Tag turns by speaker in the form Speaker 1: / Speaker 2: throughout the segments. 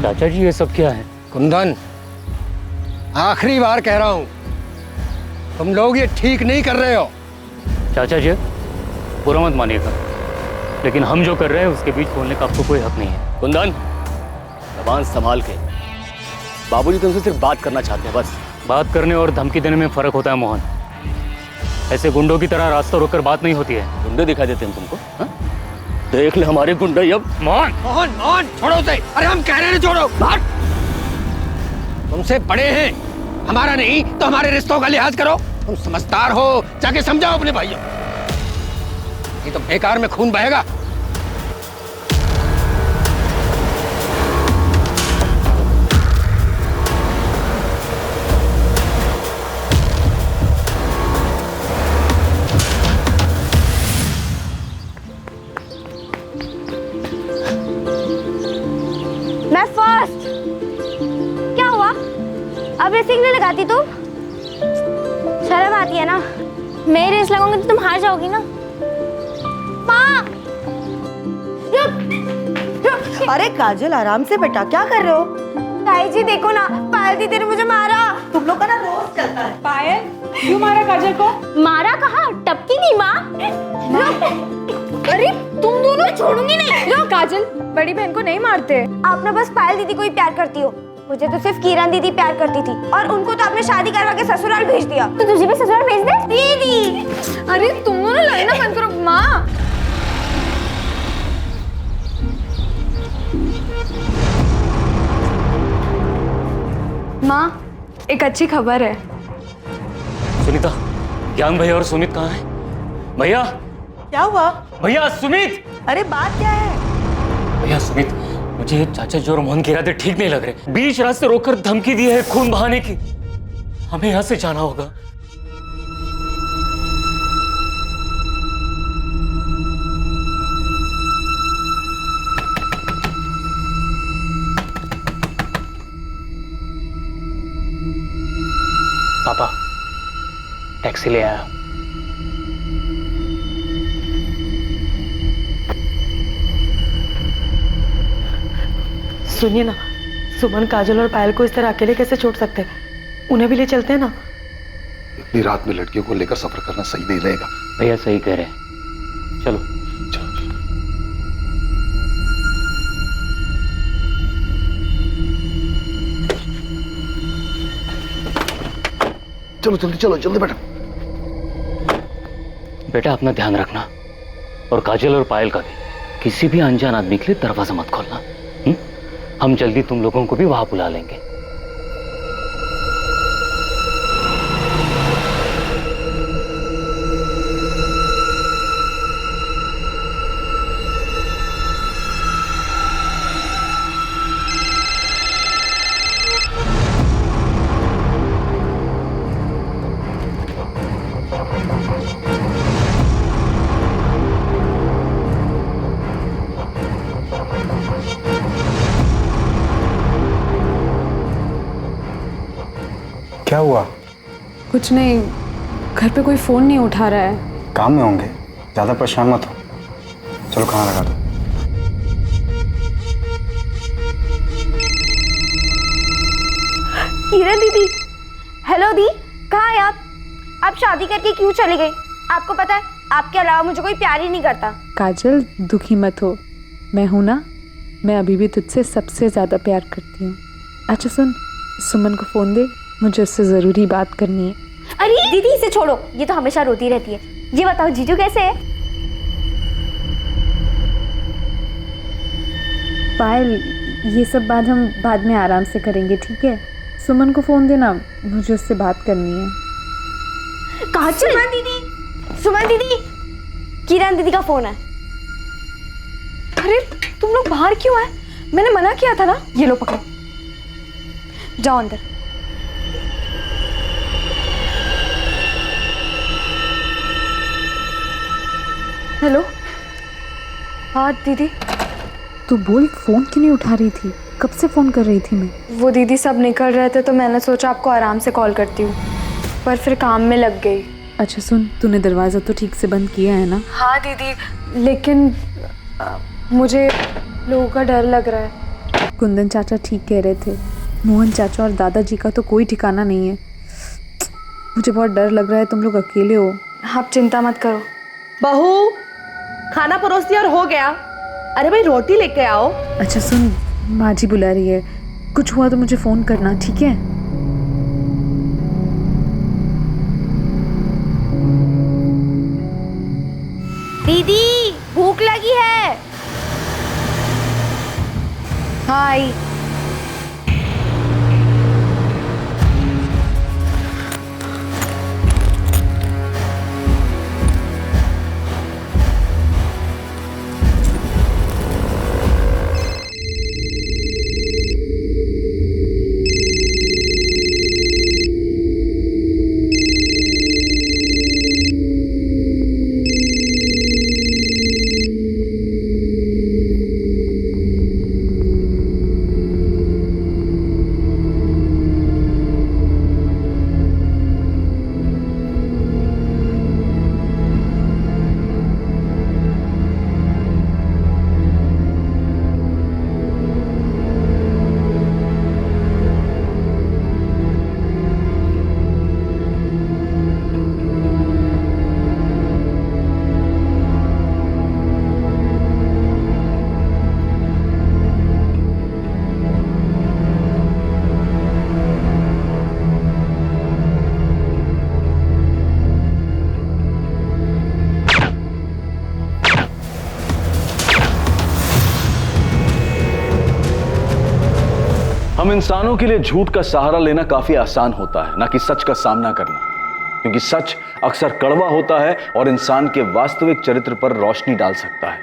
Speaker 1: चाचा जी ये सब क्या है?
Speaker 2: कुंदन, आखिरी बार कह रहा हूं, तुम लोग ये ठीक नहीं कर रहे हो।
Speaker 1: चाचा जी बुरा मत मानिएगा, लेकिन हम जो कर रहे हैं उसके बीच बोलने का आपको कोई हक नहीं है।
Speaker 3: कुंदन, जबान संभाल के। बाबूजी तुमसे सिर्फ बात करना चाहते हैं बस।
Speaker 1: बात करने और धमकी देने में फर्क होता है मोहन। ऐसे गुंडों की तरह रास्ता रोककर बात नहीं होती है।
Speaker 3: गुंडे दिखाई देते हैं तुमको? हा? देख ले हमारे गुंडे अब।
Speaker 1: मोहन
Speaker 2: मोहन मोहन छोड़ो उसे। अरे हम कह रहे हैं छोड़ो। भाग। तुमसे बड़े हैं, हमारा नहीं तो हमारे रिश्तों का लिहाज करो। तुम समझदार हो, जाके समझाओ अपने भाइयों। ये तो बेकार में खून बहेगा।
Speaker 4: मैं फर्स्ट। क्या हुआ? अब रेसिंग नहीं लगाती तुम? शर्म आती है ना? मैं रेस लगाऊंगी तो तुम हार जाओगी ना। माँ!
Speaker 5: अरे काजल, आराम से बेटा, क्या कर रहे हो?
Speaker 4: ताई जी देखो ना, पायल दीदी ने मुझे मारा।
Speaker 5: तुम लोग का ना रोज चलता है।
Speaker 6: पायल, क्यों मारा काजल को?
Speaker 4: मारा कहाँ? टपकी नहीं माँ। अरे तुम दोनों छोड़ूंगी नहीं।
Speaker 6: लो काजल, बड़ी बहन को नहीं मारते।
Speaker 4: आप ना बस पायल दीदी को ही प्यार करती हो। मुझे तो सिर्फ किरण दीदी प्यार करती थी, और उनको तो आपने शादी करवा के ससुराल भेज दिया। तो तुझे भी ससुराल भेज दे दीदी।
Speaker 6: अरे तुम दोनों लड़ना बंद करो। माँ, माँ, एक अच्छी खबर है।
Speaker 1: सुनीता, ज्ञान भैया और सुमित कहाँ है? भैया,
Speaker 5: क्या हुआ?
Speaker 1: भैया सुमित,
Speaker 5: अरे बात क्या है?
Speaker 1: भैया सुमित, मुझे चाचा जी और मोहन के इरादे ठीक नहीं लग रहे। बीच रास्ते रोककर धमकी दी है खून बहाने की। हमें यहाँ से जाना होगा। पापा, टैक्सी ले आया।
Speaker 5: सुनिए ना, सुमन, काजल और पायल को इस तरह अकेले कैसे छोड़ सकते हैं? उन्हें भी ले चलते हैं ना।
Speaker 7: इतनी रात में लड़कियों को लेकर सफर करना सही नहीं रहेगा।
Speaker 1: भैया सही कह रहे हैं, चलो।
Speaker 7: चलो जल्दी चलो, जल्दी बैठो।
Speaker 1: बेटा अपना ध्यान रखना, और काजल और पायल का भी। किसी भी अनजान आदमी के लिए दरवाजा मत खोलना। हम जल्दी तुम लोगों को भी वहां बुला लेंगे।
Speaker 8: क्या हुआ?
Speaker 6: कुछ नहीं, घर पे कोई फोन नहीं उठा रहा है।
Speaker 8: काम में होंगे, ज्यादा परेशान मत हो। चलो खाना लगा दो।
Speaker 4: किरण दीदी, हेलो दी, कहाँ है आप? आप शादी करके क्यों चले गए? आपको पता है, आपके अलावा मुझे कोई प्यार ही नहीं करता।
Speaker 6: काजल, दुखी मत हो, मैं हूं ना। मैं अभी भी तुझसे सबसे ज्यादा प्यार करती हूँ। अच्छा सुन, सुमन को फोन दे, मुझे उससे जरूरी बात करनी है।
Speaker 4: अरे दीदी इसे छोड़ो, ये तो हमेशा रोती रहती है। ये बताओ जीजू कैसे है?
Speaker 6: पायल, ये सब बात हम बाद में आराम से करेंगे, ठीक है? सुमन को फोन देना, मुझे उससे बात करनी है।
Speaker 4: काजल, सुमन दीदी, किरण दीदी का फोन है।
Speaker 6: अरे तुम लोग बाहर क्यों आए? मैंने मना किया था ना। ये लो पकड़ो, जाओ अंदर। हेलो। हाँ दीदी। तू बोल, फोन क्यों नहीं उठा रही थी? कब से फोन कर रही थी मैं? वो दीदी सब निकल रहे थे तो मैंने सोचा आपको आराम से कॉल करती हूँ, पर फिर काम में लग गई। अच्छा सुन, तूने दरवाज़ा तो ठीक से बंद किया है ना? हाँ दीदी, लेकिन मुझे लोगों का डर लग रहा है। कुंदन चाचा ठीक कह रहे थे, मोहन चाचा और दादाजी का तो कोई ठिकाना नहीं है। मुझे बहुत डर लग रहा है, तुम लोग अकेले हो।
Speaker 5: आप चिंता मत करो।
Speaker 9: बहू, खाना परोस दिया और हो गया। अरे भाई रोटी लेके आओ।
Speaker 6: अच्छा सुन, माँ जी बुला रही है, कुछ हुआ तो मुझे फ़ोन करना, ठीक है?
Speaker 4: दीदी भूख लगी है।
Speaker 6: हाय।
Speaker 3: हम इंसानों के लिए झूठ का सहारा लेना काफी आसान होता है, ना कि सच का सामना करना, क्योंकि सच अक्सर कड़वा होता है और इंसान के वास्तविक चरित्र पर रोशनी डाल सकता है,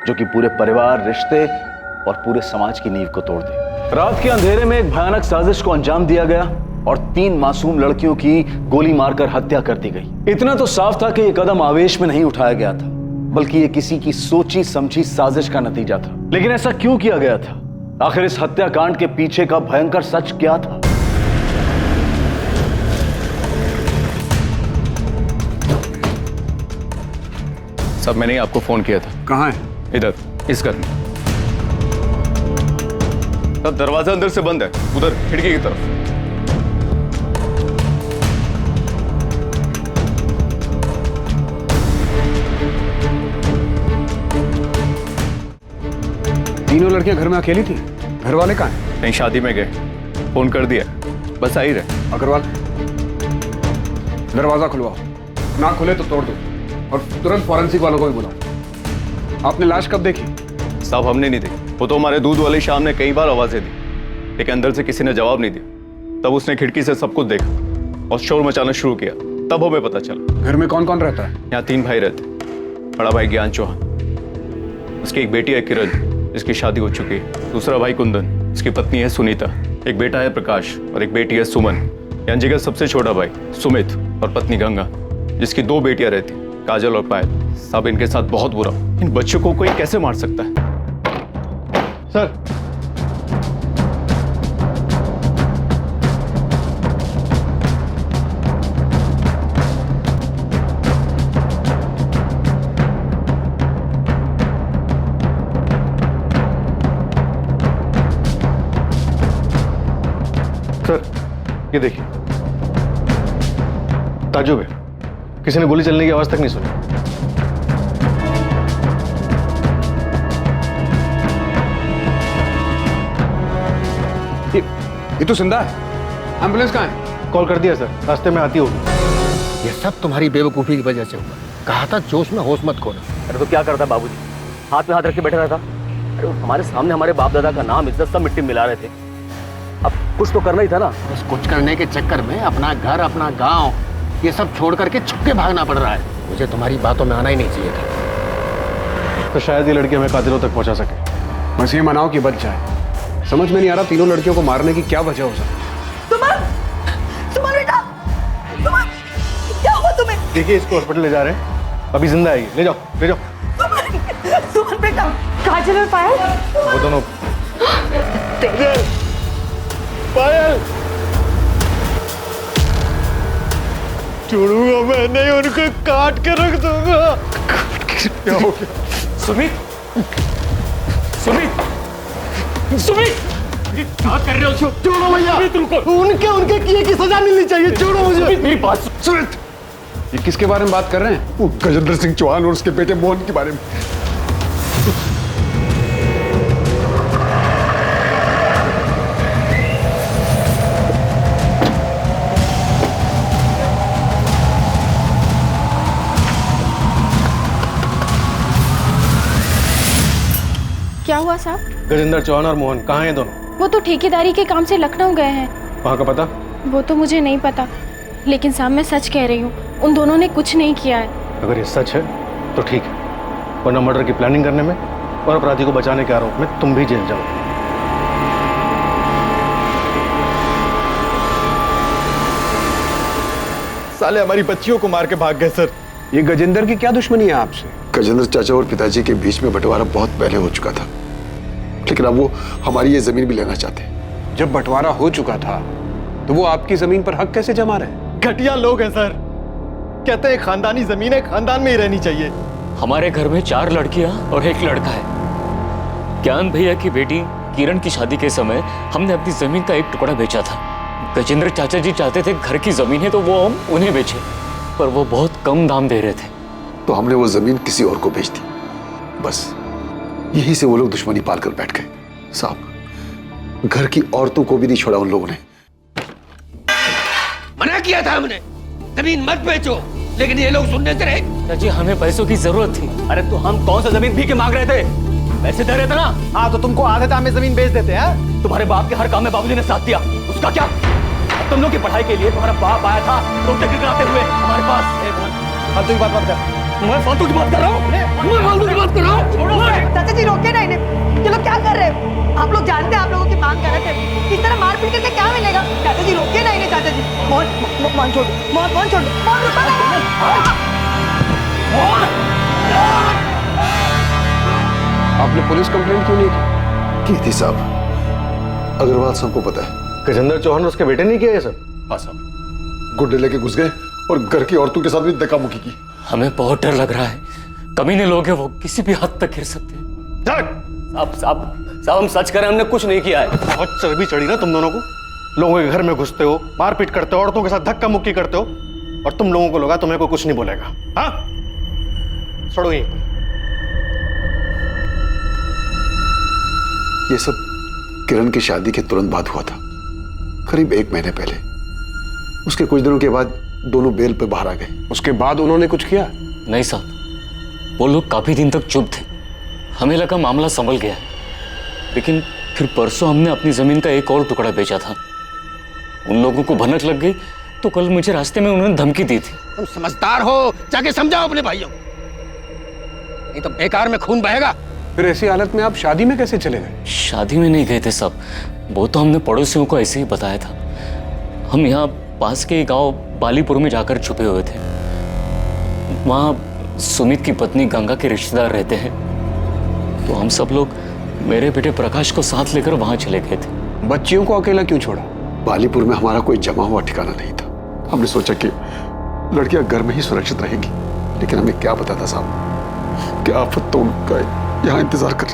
Speaker 3: जो कि पूरे परिवार, रिश्ते और पूरे समाज की नींव को तोड़ दे। रात के अंधेरे में एक भयानक साजिश को अंजाम दिया गया और 3 मासूम लड़कियों की गोली मारकर हत्या कर दी गई। इतना तो साफ था कि यह कदम आवेश में नहीं उठाया गया था, बल्कि यह किसी की सोची समझी साजिश का नतीजा था। लेकिन ऐसा क्यों किया गया था? आखिर इस हत्याकांड के पीछे का भयंकर सच क्या था?
Speaker 10: सब मैंने ही आपको फोन किया था।
Speaker 7: कहाँ है?
Speaker 10: इधर, इस घर में। सब दरवाजा अंदर से बंद है, उधर खिड़की की तरफ।
Speaker 7: तीनों लड़कियां घर में अकेली थी? घर वाले कहाँ हैं?
Speaker 10: कहीं शादी में गए, फोन कर दिया, बस आ ही रहे।
Speaker 7: अग्रवाल, दरवाजा खुलवाओ, ना खुले तो तोड़ दो और तुरंत फॉरेंसिक वालों को भी बुलाओ। आपने लाश कब देखी?
Speaker 10: साहब हमने नहीं देखी, वो तो हमारे दूध वाले शाम ने कई बार आवाजें दी, लेकिन अंदर से किसी ने जवाब नहीं दिया। तब उसने खिड़की से सब कुछ देखा और शोर मचाना शुरू किया, तब हमें पता चला।
Speaker 7: घर में कौन कौन रहता है?
Speaker 10: यहाँ 3 भाई रहते, बड़ा भाई ज्ञान चौहान, उसकी एक बेटी है किरण जिसकी शादी हो चुकी है, दूसरा भाई कुंदन, उसकी पत्नी है सुनीता, एक बेटा है प्रकाश और एक बेटी है सुमन। यांजी का सबसे छोटा भाई सुमित और पत्नी गंगा, जिसकी 2 बेटियां रहती, काजल और पायल। साहब इनके साथ बहुत बुरा, इन बच्चों को कोई कैसे मार सकता है?
Speaker 7: सर,
Speaker 11: सर ये देखिए, ताजुब है, किसी ने गोली चलने की आवाज तक नहीं सुनी।
Speaker 7: ये तो जिंदा है। एम्बुलेंस कहाँ है?
Speaker 11: कॉल कर दिया सर, रास्ते में आती होगी।
Speaker 2: ये सब तुम्हारी बेवकूफी की वजह से हुआ। कहा था जोश में होश मत खोना।
Speaker 3: अरे तो क्या करता बाबूजी, हाथ में हाथ रख के बैठा रहता? अरे हमारे सामने हमारे बाप दादा का नाम इज्जत सब मिट्टी में मिला रहे थे, अब कुछ तो करना ही था ना।
Speaker 2: बस कुछ करने के चक्कर में अपना घर, अपना गांव ये सब छोड़ करके छुपके भागना पड़ रहा है। मुझे तुम्हारी बातों में आना ही नहीं चाहिए था।
Speaker 11: तो शायद ये लड़की हमें कातिलों तक पहुंचा सके।
Speaker 7: बस ये मनाओ कि बच जाए। समझ में नहीं आ रहा तीनों लड़कियों को मारने की क्या वजह हो सकती।
Speaker 9: सुमन बेटा, सुमन, क्या हुआ तुम्हें?
Speaker 11: देखिए इसको हॉस्पिटल ले जा रहे हैं, अभी जिंदा है ये, ले जाओ ले जाओ।
Speaker 9: सुमन बेटा,
Speaker 5: काजल और पायल,
Speaker 11: वो दोनों।
Speaker 10: पायल छोड़ूंगा मैं नहीं, उनको काट के रख दूंगा।
Speaker 11: क्या हो गया?
Speaker 10: सुमित, सुमित, सुमित।
Speaker 1: क्या कर रहे हो?
Speaker 11: छोड़ो भैया, उनके उनके किए की सजा मिलनी चाहिए। छोड़ो मुझे।
Speaker 1: मेरी बात सुन।
Speaker 7: ये किसके बारे में बात कर रहे हैं? वो गजेंद्र सिंह चौहान और उसके बेटे मोहन के बारे में।
Speaker 6: क्या हुआ साहब?
Speaker 11: गजेंद्र चौहान और मोहन कहाँ हैं दोनों?
Speaker 6: वो तो ठेकेदारी के काम से लखनऊ गए हैं।
Speaker 11: वहाँ का पता?
Speaker 6: वो तो मुझे नहीं पता, लेकिन साहब मैं सच कह रही हूँ, उन दोनों ने कुछ नहीं किया है।
Speaker 11: अगर ये सच है तो ठीक है, वरना मर्डर की प्लानिंग करने में और अपराधी को बचाने के आरोप में तुम भी जेल जाओ। साले हमारी बच्चियों को मार के भाग गए सर।
Speaker 7: ये गजेंद्र की क्या दुश्मनी है आपसे?
Speaker 12: गजेंद्र चाचा और पिताजी के बीच में बंटवारा बहुत पहले हो चुका था, लेकिन अब वो हमारी ये जमीन भी लेना चाहते हैं।
Speaker 7: जब बंटवारा हो चुका था तो वो आपकी जमीन पर हक कैसे जमा रहे?
Speaker 11: घटिया लोग हैं सर, कहते हैं खानदानी जमीन है, खानदान में ही रहनी चाहिए।
Speaker 1: हमारे घर में 4 लड़कियां और 1 लड़का है। ज्ञान भैया की बेटी किरण की शादी के समय हमने अपनी जमीन का 1 टुकड़ा बेचा था। गजेंद्र चाचा जी चाहते थे घर की जमीन है तो वो हम उन्हें बेचे, पर वो बहुत कम दाम दे रहे थे,
Speaker 12: तो हमने वो जमीन किसी और को बेच दी। बस यही से वो लोग दुश्मनी पाल कर बैठ गए। साहब, घर की औरतों को भी नहीं छोड़ा उन लोगों ने।
Speaker 2: मना किया था हमने, जमीन मत बेचो, लेकिन ये लोग सुनने से रहे।
Speaker 1: चाची हमें पैसों की जरूरत थी। अरे तो हम कौन सा जमीन भीख के मांग रहे थे? पैसे दे रहे थे ना।
Speaker 11: हाँ तो तुमको आधे दाम में जमीन बेच देते हैं।
Speaker 1: तुम्हारे बाप के हर काम में बाबूजी ने साथ दिया, उसका क्या? तुम लोग की पढ़ाई के लिए तुम्हारा बाप आया था रोते गिड़गिड़ाते हुए हमारे पास।
Speaker 11: फालतू की बात मत कर।
Speaker 1: मैं फालतू की बात कर रहा हूँ, मैं फालतू की बात कर रहा हूँ।
Speaker 9: चाचा जी रोके ना इन्हें, ये लोग क्या कर रहे हैं? आप लोग जानते हैं आप लोगों की मांग कर रहे थे, इस तरह मार पीट करके क्या मिलेगा? चाचा जी रोके ना इन्हें। चाचा जी मोहन छोड़, मोहन छोड़, मोहन रुको ना।
Speaker 12: आपने पुलिस कंप्लेंट क्यों नहीं की थी? साहब, अग्रवाल साहब को पता है।
Speaker 11: गजेंद्र चौहान और उसके बेटे नहीं किया ये सब?
Speaker 12: हाँ साहब, गुंडे लेके घुस गए और घर की औरतों के साथ भी धक्का मुक्की की।
Speaker 1: हमें बहुत डर लग रहा है, कमीने लोग हैं, वो किसी भी हद तक गिर सकते हैं। साहब हम सच करें, हमने कुछ नहीं किया है।
Speaker 11: बहुत चर्बी चढ़ी ना तुम दोनों को। लोगों के घर में घुसते हो, मारपीट करते हो, औरतों के साथ धक्का मुक्की करते हो, और तुम लोगों को लगा तुम्हें कोई कुछ नहीं बोलेगा। हाँ छोड़ो यहीं पर।
Speaker 12: ये सब किरण की शादी के तुरंत बाद हुआ था, करीब 1 महीने पहले। उसके कुछ दिनों के बाद दोनों बेल पे बाहर आ गए।
Speaker 7: उसके बाद उन्होंने कुछ किया?
Speaker 1: नहीं साहब, वो लोग काफी दिन तक चुप थे। हमें लगा मामला संभल गया है, लेकिन फिर परसों हमने अपनी जमीन का 1 और टुकड़ा बेचा था। उन लोगों को भनक लग गई तो कल मुझे रास्ते में उन्होंने धमकी दी थी।
Speaker 2: तुम समझदार हो, जाके समझाओ अपने भाइयों, नहीं तो बेकार में खून बहेगा।
Speaker 7: फिर ऐसी हालत में आप शादी में कैसे चले गए?
Speaker 1: शादी में नहीं गए थे साहब, वो तो हमने पड़ोसियों को ऐसे ही बताया था। हम यहाँ पास के गांव बालीपुर में जाकर छुपे हुए थे। वहाँ सुमित की पत्नी गंगा के रिश्तेदार रहते हैं, तो हम सब लोग मेरे बेटे प्रकाश को साथ लेकर वहाँ चले गए थे।
Speaker 7: बच्चियों को अकेला क्यों छोड़ा?
Speaker 12: बालीपुर में हमारा कोई जमा हुआ ठिकाना नहीं था। हमने सोचा कि लड़कियां घर में ही सुरक्षित रहेंगी, लेकिन हमें क्या पता था साहब कि आफत तो उनका यहाँ इंतजार कर।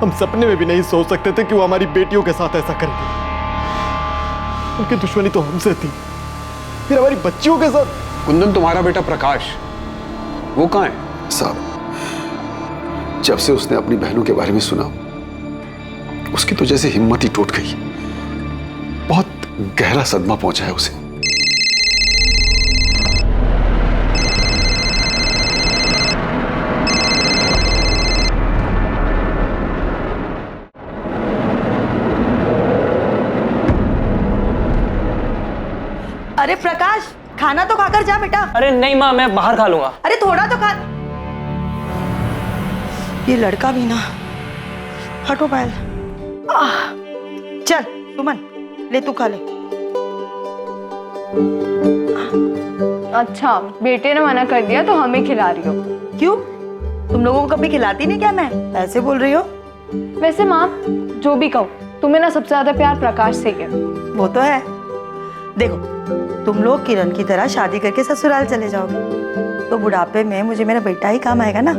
Speaker 11: हम सपने में भी नहीं सोच सकते थे कि वो हमारी बेटियों के साथ ऐसा करेंगे। उनकी दुश्मनी तो हमसे थी, फिर हमारी बच्चियों के साथ।
Speaker 7: कुंदन, तुम्हारा बेटा प्रकाश वो कहाँ है?
Speaker 12: साहब, जब से उसने अपनी बहनों के बारे में सुना, उसकी तो जैसे हिम्मत ही टूट गई। बहुत गहरा सदमा पहुंचा है उसे।
Speaker 9: अरे प्रकाश, खाना तो खाकर जा बेटा।
Speaker 1: अरे नहीं माँ, मैं बाहर खा लूंगा।
Speaker 9: अरे थोड़ा तो खा। ये लड़का भी ना। हटो पायल। चल सुमन, ले तू खा ले।
Speaker 6: अच्छा, बेटे ने मना कर दिया तो हमें खिला रही हो?
Speaker 9: क्यों, तुम लोगों को कभी खिलाती नहीं क्या? मैं ऐसे बोल रही हो?
Speaker 6: वैसे माँ, जो भी कहो, तुम्हें ना सबसे ज्यादा प्यार प्रकाश से है।
Speaker 9: वो तो है। देखो, तुम लोग किरण की तरह शादी करके ससुराल चले जाओगे तो बुढ़ापे में मुझे मेरा बेटा ही काम आएगा ना।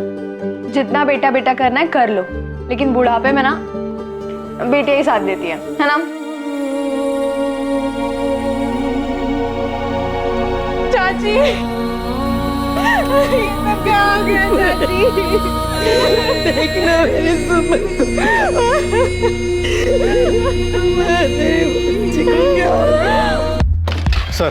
Speaker 6: जितना बेटा बेटा करना है कर लो, लेकिन बुढ़ापे में ना बेटियां ही साथ देती है ना? चाची क्या हो गया चाची?
Speaker 9: देखना मेरी सुमन क्या हो गया?
Speaker 11: सर,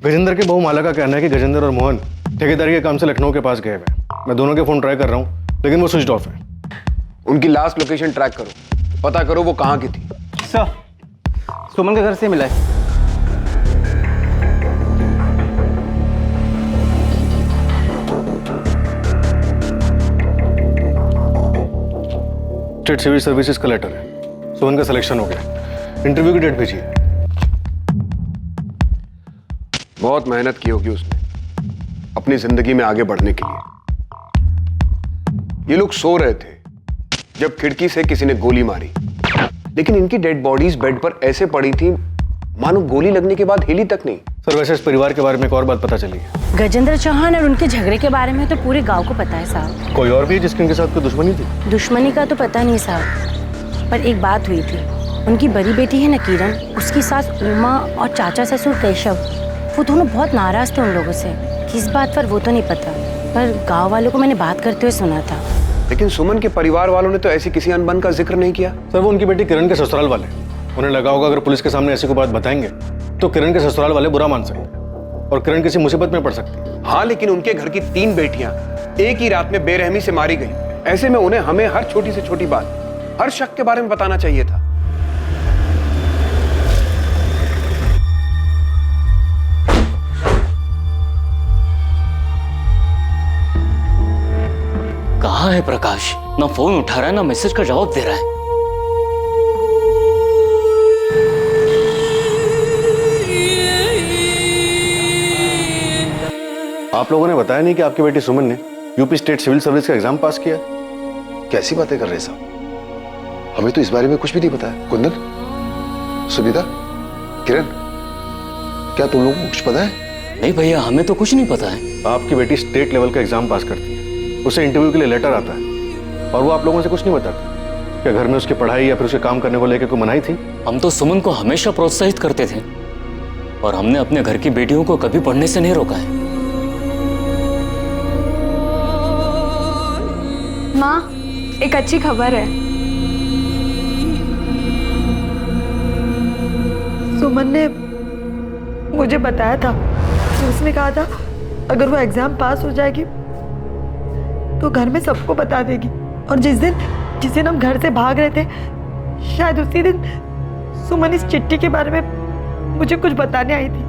Speaker 11: गजेंद्र के बहू माला का कहना है कि गजेंद्र और मोहन ठेकेदारी के काम से लखनऊ के पास गए हुए। मैं दोनों के फोन ट्राई कर रहा हूँ लेकिन वो स्विच ऑफ है।
Speaker 7: उनकी लास्ट लोकेशन ट्रैक करो, पता करो वो कहाँ की थी।
Speaker 8: सर, सुमन के घर से मिला है।
Speaker 11: स्टेट सिविल सर्विसेज का लेटर है। सुमन का सिलेक्शन हो गया। इंटरव्यू की डेट भेजिए।
Speaker 12: बहुत मेहनत की होगी उसने अपनी जिंदगी में आगे बढ़ने के लिए। ये लोग सो रहे थे जब खिड़की से किसी ने गोली मारी, लेकिन इनकी डेड बॉडीज बेड पर ऐसे पड़ी थी मानो गोली लगने के बाद हिली तक नहीं।
Speaker 11: सर, वैसे इस परिवार के बारे में एक और बात पता चली है।
Speaker 13: गजेंद्र चौहान और उनके झगड़े के बारे में तो पूरे गांव को पता है साहब।
Speaker 11: कोई और भी जिसके उनके साथ कोई दुश्मनी थी?
Speaker 13: दुश्मनी का तो पता नहीं साहब, पर एक बात हुई थी। उनकी बड़ी बेटी है ना किरण, उसकी सास उमा और चाचा ससुर केशव, वो दोनों बहुत नाराज थे उन लोगों से। किस बात पर वो तो नहीं पता, पर गांव वालों को मैंने बात करते हुए सुना था।
Speaker 12: लेकिन सुमन के परिवार वालों ने तो ऐसी किसी अनबन का जिक्र नहीं किया।
Speaker 11: सर, वो उनकी बेटी किरण के ससुराल वाले, उन्हें लगा होगा अगर पुलिस के सामने ऐसी कोई बात बताएंगे तो किरण के ससुराल वाले बुरा मान सकते हैं और किरण किसी मुसीबत में पड़ सकती है।
Speaker 12: हाँ, लेकिन उनके घर की 3 बेटियां एक ही रात में बेरहमी से मारी गई। ऐसे में उन्हें हमें हर छोटी से छोटी बात, हर शक के बारे में बताना चाहिए था।
Speaker 1: कहाँ है प्रकाश? ना फोन उठा रहा है ना मैसेज का जवाब दे रहा है।
Speaker 11: आप लोगों ने बताया नहीं कि आपकी बेटी सुमन ने यूपी स्टेट सिविल सर्विस का एग्जाम पास किया?
Speaker 12: कैसी बातें कर रहे साहब, हमें तो इस बारे में कुछ भी नहीं पता है। कुंदन, सुनीता, किरण, क्या तुम लोगों को कुछ पता है?
Speaker 1: नहीं भैया, हमें तो कुछ नहीं पता है।
Speaker 11: आपकी बेटी स्टेट लेवल का एग्जाम पास करती है, उसे इंटरव्यू के लिए लेटर आता है और वो आप लोगों से कुछ नहीं बताती। क्या घर में उसकी पढ़ाई या फिर उसके काम करने को लेकर कोई मनाही थी?
Speaker 1: हम तो सुमन को हमेशा प्रोत्साहित करते थे और हमने अपने घर की बेटियों को कभी पढ़ने से नहीं रोका है।
Speaker 6: माँ, एक अच्छी खबर है।
Speaker 9: सुमन ने मुझे बताया था, उसने कहा था अगर वो एग्जाम पास हो जाएगी तो घर में सबको बता देगी। और जिस दिन हम घर से भाग रहे थे, शायद उसी दिन सुमन इस चिट्ठी के बारे में मुझे कुछ बताने आई थी।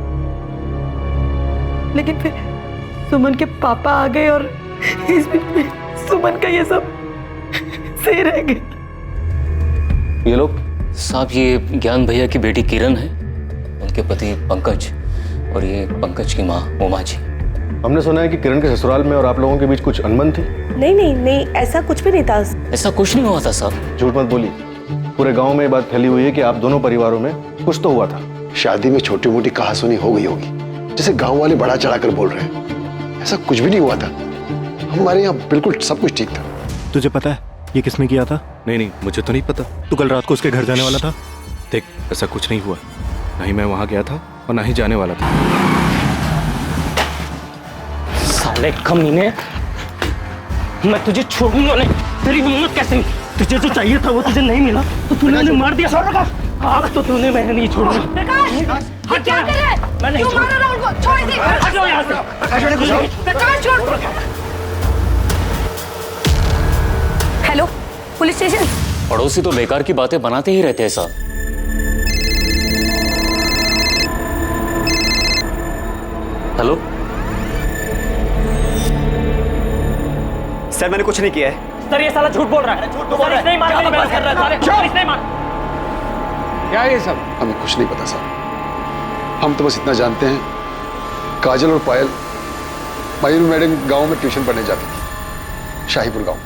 Speaker 9: लेकिन फिर सुमन के पापा आ गए और इस बीच में सुमन का ये सब सही रह गया।
Speaker 11: ये लोग
Speaker 1: साहब, ये ज्ञान भैया की बेटी किरण है, उनके पति पंकज और ये पंकज की माँ उमा जी।
Speaker 11: हमने सुना है कि किरण के ससुराल में और आप लोगों के बीच कुछ अनबन थी।
Speaker 13: नहीं, ऐसा कुछ भी नहीं था।
Speaker 1: ऐसा कुछ नहीं हुआ था साहब।
Speaker 11: झूठ मत बोलिए, पूरे गांव में ये बात फैली हुई है कि आप दोनों परिवारों में कुछ तो हुआ था।
Speaker 12: शादी में छोटी मोटी कहासुनी हो गई होगी, जैसे गांव वाले बढ़ा चढ़ाकर बोल रहे हैं। ऐसा कुछ भी नहीं हुआ था, हमारे यहाँ बिल्कुल सब कुछ ठीक था।
Speaker 11: तुझे पता है ये किसने किया था?
Speaker 10: नहीं, मुझे तो नहीं पता।
Speaker 11: तू कल रात को उसके घर जाने वाला था?
Speaker 10: देख, ऐसा कुछ नहीं हुआ, ना ही मैं वहां गया था और ना ही जाने वाला था।
Speaker 1: साले कमीने, मैं तुझे छोड़ूंगा नहीं। तेरी हिम्मत कैसे? तुझे जो चाहिए था वो तुझे नहीं मिला तो तूने उन्हें मार दिया। अब तो तूने, मैं नहीं छोड़ूंगा।
Speaker 9: प्रकाश, ये क्या कर रहा है?
Speaker 1: मैं नहीं
Speaker 9: क्यों मार रहा है उनको? छोड़ दे।
Speaker 1: हटो यहाँ से।
Speaker 9: प्रकाश, छोड़।
Speaker 13: Hello, police station.
Speaker 1: पड़ोसी तो बेकार की बातें बनाते ही रहते हैं साहब। हेलो
Speaker 8: सर, मैंने कुछ नहीं किया है।
Speaker 1: सर, ये साला झूठ बोल रहा है। झूठ बोल रहा है। नहीं मार, मेरी कर रहा है। साले नहीं मार।
Speaker 12: क्या ये सब? हमें कुछ नहीं पता साहब, हम तो बस इतना जानते हैं काजल और पायल मयूर मैडम गांव में ट्यूशन पढ़ने जाती थी, शाहीपुर गांव।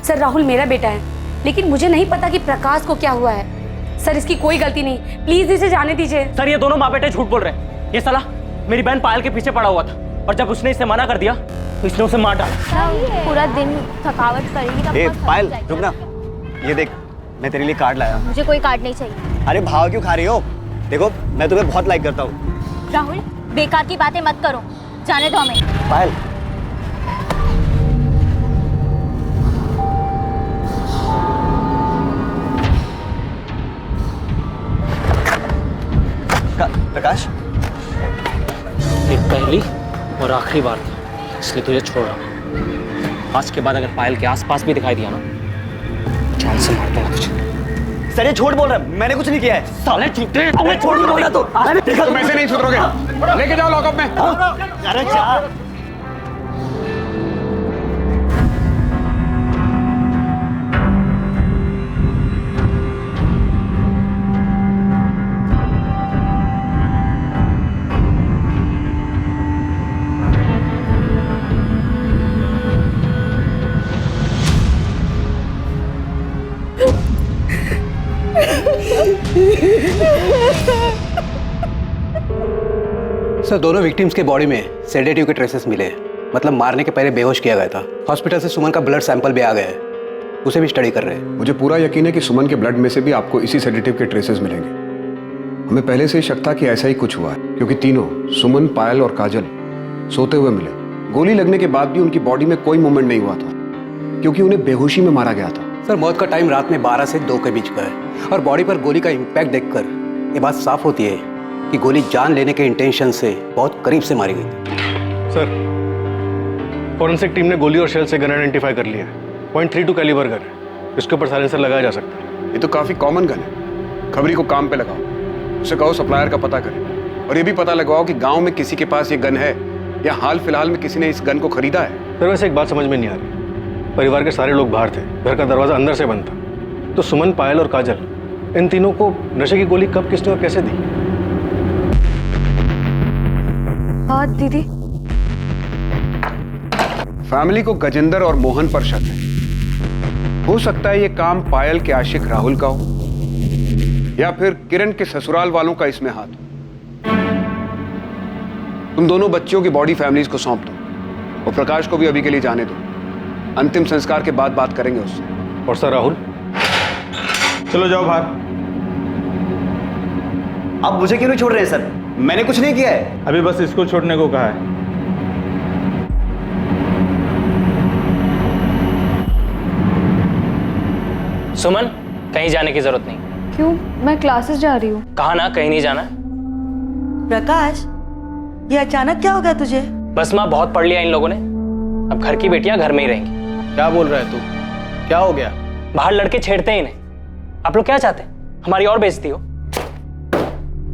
Speaker 13: सर, राहुल मेरा बेटा है, लेकिन मुझे नहीं पता कि प्रकाश को क्या हुआ है। सर, इसकी कोई गलती नहीं, प्लीज इसे जाने दीजिए।
Speaker 1: सर, ये दोनों माँ बेटे झूठ बोल रहे हैं। ये साला मेरी बहन पायल के पीछे पड़ा हुआ था और जब उसने इसे मना कर दिया तो इसने उसे मार डाला।
Speaker 4: पूरा दिन थकावट करेगी तब
Speaker 8: पायल, रुक ना। ये देख, मैं तेरे लिए कार्ड लाया।
Speaker 4: मुझे कोई कार्ड नहीं चाहिए।
Speaker 8: अरे भाव क्यों खा रही हो? देखो, मैं तुम्हें बहुत लाइक करता हूँ।
Speaker 4: राहुल, बेकार की बातें मत करो, जाने दो हमें।
Speaker 8: पायल, प्रकाश,
Speaker 14: ये पहली और आखिरी बार था, इसलिए तुझे छोड़ रहा हूँ। आज के बाद अगर पायल के आसपास भी दिखाई दिया ना, जान से मार दूंगा तुझे।
Speaker 8: सर ये झूठ बोल रहा है, मैंने कुछ नहीं किया है।
Speaker 14: साले झूठे।
Speaker 8: अरे छोड़ बोल रहा तो।
Speaker 7: देखो तुम ऐसे नहीं सुधरोगे, लेके जाओ लॉकअप में।
Speaker 8: अरे जा।
Speaker 2: सर, दोनों विक्टिम्स के बॉडी में सेडेटिव के ट्रेसेस मिले हैं, मतलब मारने के पहले बेहोश किया गया था। हॉस्पिटल से सुमन का ब्लड सैंपल भी आ गया है, उसे भी स्टडी कर रहे हैं।
Speaker 12: मुझे पूरा यकीन है कि सुमन के ब्लड में से भी आपको इसी सेडेटिव के ट्रेसेस मिलेंगे। हमें पहले से ही शक था कि ऐसा ही कुछ हुआ है, क्योंकि तीनों सुमन, पायल और काजल सोते हुए मिले। गोली लगने के बाद भी उनकी बॉडी में कोई मूवमेंट नहीं हुआ था, क्योंकि उन्हें बेहोशी में मारा गया था।
Speaker 2: सर, मौत का टाइम रात में 12 से 2 के बीच का है, और बॉडी पर गोली का इम्पैक्ट देखकर ये बात साफ होती है कि गोली जान लेने के इंटेंशन से बहुत करीब से मारी गई थी।
Speaker 11: सर, फॉरेंसिक टीम ने गोली और शेल से गन आइडेंटिफाई कर लिया है। .32 कैलिबर गन है, इसके ऊपर साइलेंसर लगाया जा सकता है।
Speaker 12: ये तो काफी कॉमन गन है। खबरी को काम पे लगाओ, उसे कहो सप्लायर का पता करे, और ये भी पता लगवाओ कि गांव में किसी के पास ये गन है या हाल फिलहाल में किसी ने इस गन को खरीदा है।
Speaker 11: सर, वैसे एक बात समझ में नहीं आ रही। परिवार के सारे लोग बाहर थे, घर का दरवाजा अंदर से बंद था, तो सुमन, पायल और काजल, इन तीनों को नशे की गोली कब, किसने और कैसे दी?
Speaker 6: हाँ दीदी।
Speaker 12: फैमिली को गजेंद्र और मोहन पर शक है। हो सकता है ये काम पायल के आशिक राहुल का हो, या फिर किरण के ससुराल वालों का इसमें हाथ हो। तुम दोनों बच्चियों की बॉडी फैमिलीज को सौंप दो, और प्रकाश को भी अभी के लिए जाने दो। अंतिम संस्कार के बाद बात करेंगे उससे।
Speaker 11: और सर राहुल,
Speaker 10: चलो जाओ बाहर।
Speaker 8: आप मुझे क्यों नहीं छोड़ रहे हैं सर? मैंने कुछ नहीं किया है।
Speaker 10: अभी बस इसको छोड़ने को कहा है।
Speaker 14: सुमन, कहीं जाने की जरूरत नहीं।
Speaker 6: क्यों? मैं क्लासेस जा रही हूँ।
Speaker 14: कहा ना कहीं नहीं जाना।
Speaker 9: प्रकाश, ये अचानक क्या हो गया तुझे?
Speaker 14: बस माँ, बहुत पढ़ लिया इन लोगों ने, अब घर की बेटियां घर में ही रहेंगी।
Speaker 10: क्या बोल रहा है तू? क्या हो गया?
Speaker 14: बाहर लड़के छेड़ते हैं इन्हें। आप लोग क्या चाहते हैं, हमारी और बेइज्जती हो?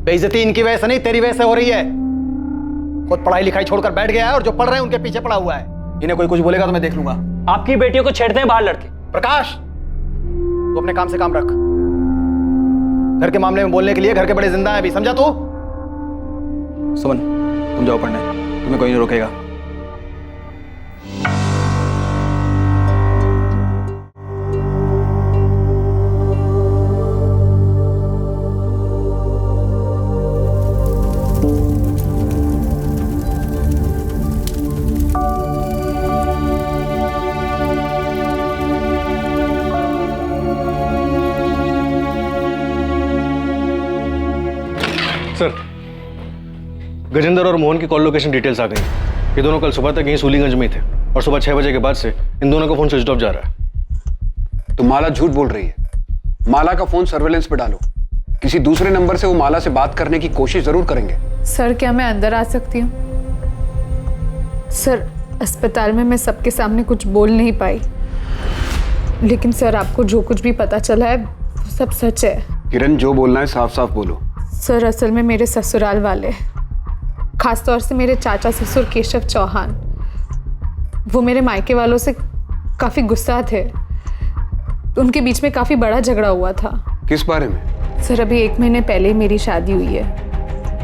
Speaker 11: बेइज्जती इनकी वजह से नहीं, तेरी वजह से हो रही है। खुद पढ़ाई लिखाई छोड़कर बैठ गया है और जो पढ़ रहे हैं उनके पीछे पड़ा हुआ है। इन्हें कोई कुछ बोलेगा तो मैं देख लूंगा।
Speaker 14: आपकी बेटियों को छेड़ते हैं बाहर लड़के।
Speaker 11: प्रकाश, तू अपने काम से काम रख। घर के मामले में बोलने के लिए घर के बड़े जिंदा हैं अभी, समझा तू?
Speaker 8: सुमन, तुम जाओ पढ़ने, तुम्हें कोई नहीं रोकेगा।
Speaker 11: सर, गजेंद्र और मोहन की कॉल लोकेशन डिटेल्स आ गई। ये दोनों कल सुबह तक यहीं सूलीगंज में ही थे, और सुबह 6 बजे के बाद से इन दोनों का फोन स्विच ऑफ जा रहा है।
Speaker 12: तो माला झूठ बोल रही है। माला का फोन सर्वेलेंस पे डालो, किसी दूसरे नंबर से वो माला से बात करने की कोशिश जरूर करेंगे।
Speaker 6: सर, क्या मैं अंदर आ सकती हूँ? सर, अस्पताल में मैं सबके सामने कुछ बोल नहीं पाई, लेकिन सर आपको जो कुछ भी पता चला है वो सब सच है।
Speaker 12: किरण, जो बोलना है साफ साफ बोलो।
Speaker 6: सर, असल में मेरे ससुराल वाले, खासतौर से मेरे चाचा ससुर केशव चौहान, वो मेरे मायके वालों से काफ़ी गुस्सा थे। उनके बीच में काफ़ी बड़ा झगड़ा हुआ था।
Speaker 12: किस बारे में?
Speaker 6: सर, अभी 1 महीने पहले ही मेरी शादी हुई है,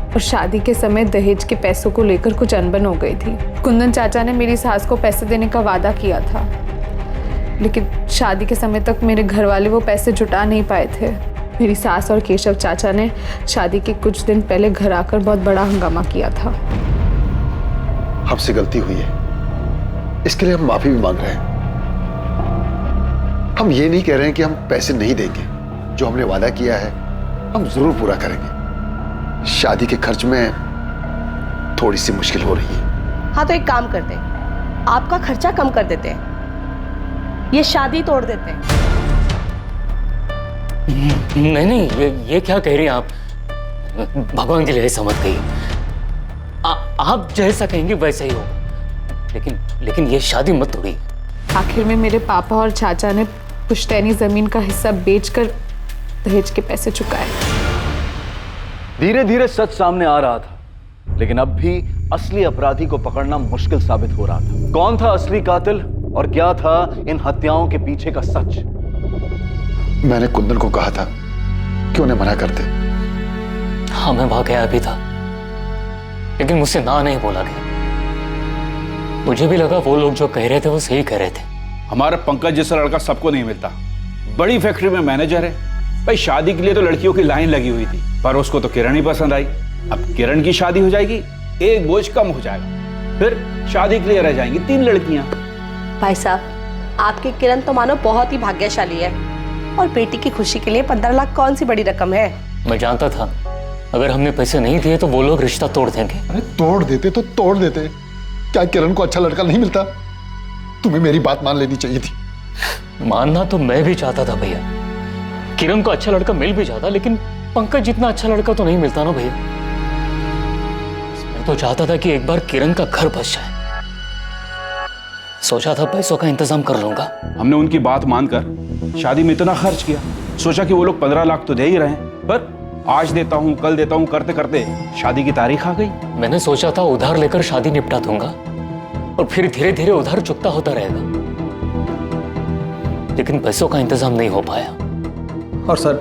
Speaker 6: और शादी के समय दहेज के पैसों को लेकर कुछ अनबन हो गई थी। कुंदन चाचा ने मेरी सास को पैसे देने का वादा किया था, लेकिन शादी के समय तक मेरे घर वाले वो पैसे जुटा नहीं पाए थे। मेरी सास और केशव चाचा ने शादी के कुछ दिन पहले घर आकर बहुत बड़ा हंगामा किया था।
Speaker 12: हमसे गलती हुई है, इसके लिए हम माफी भी मांग रहे हैं। हम ये नहीं कह रहे हैं कि हम पैसे नहीं देंगे, जो हमने वादा किया है हम जरूर पूरा करेंगे। शादी के खर्च में थोड़ी सी मुश्किल हो रही है।
Speaker 15: हाँ तो एक काम करते हैं, आपका खर्चा कम कर देते हैं, ये शादी तोड़ देते हैं।
Speaker 1: नहीं नहीं, ये क्या कह रही हैं आप? भगवान के लिए ऐसा मत कहिए। आप जैसा कहेंगे वैसा ही हो, लेकिन ये शादी मत तोड़िए।
Speaker 6: आखिर में मेरे पापा और चाचा ने पुश्तैनी जमीन का हिस्सा बेचकर दहेज के पैसे चुकाए।
Speaker 3: धीरे धीरे सच सामने आ रहा था, लेकिन अब भी असली अपराधी को पकड़ना मुश्किल साबित हो रहा था। कौन था असली कातिल और क्या था इन हत्याओं के पीछे का सच?
Speaker 12: मैंने कुंदन को कहा था कि उन्हें मना कर दे।
Speaker 1: हाँ, मैं वहां गया भी था, लेकिन मुझसे ना नहीं बोला गया। मुझे भी लगा वो लोग जो कह रहे थे वो सही कह रहे थे।
Speaker 10: हमारा पंकज जैसा लड़का सबको नहीं मिलता। बड़ी फैक्ट्री में मैनेजर है भाई। शादी के लिए तो लड़कियों की लाइन लगी हुई थी, पर उसको तो किरण ही पसंद आई। अब किरण की शादी हो जाएगी, एक बोझ कम हो जाएगा, फिर शादी के लिए रह जाएंगी 3 लड़कियां।
Speaker 15: भाई साहब, आपकी किरण तो मानो बहुत ही भाग्यशाली है, और बेटी की खुशी के लिए 15 लाख कौन सी बड़ी रकम है।
Speaker 1: मैं जानता था अगर हमने पैसे नहीं दिए तो वो लोग रिश्ता तोड़ देंगे।
Speaker 12: अरे तोड़ देते तो तोड़ देते, क्या किरण को अच्छा लड़का नहीं मिलता? तुम्हें मेरी बात मान लेनी चाहिए थी।
Speaker 1: मानना तो मैं भी चाहता था भैया, किरण को अच्छा लड़का मिल भी जाता, लेकिन पंकज जितना अच्छा लड़का तो नहीं मिलता ना भैया। मैं तो चाहता था कि एक बार किरण का घर बस जाए। सोचा था पैसों का इंतजाम कर लूंगा।
Speaker 10: हमने उनकी बात मानकर शादी में इतना खर्च किया, सोचा कि वो लोग 15 लाख तो दे ही रहे हैं, पर आज देता हूं कल देता हूं करते करते शादी की तारीख आ गई।
Speaker 1: मैंने सोचा था उधार लेकर शादी निपटा दूंगा और फिर धीरे धीरे उधार चुकता होता रहेगा, लेकिन पैसों का इंतजाम नहीं हो पाया।
Speaker 8: और सर,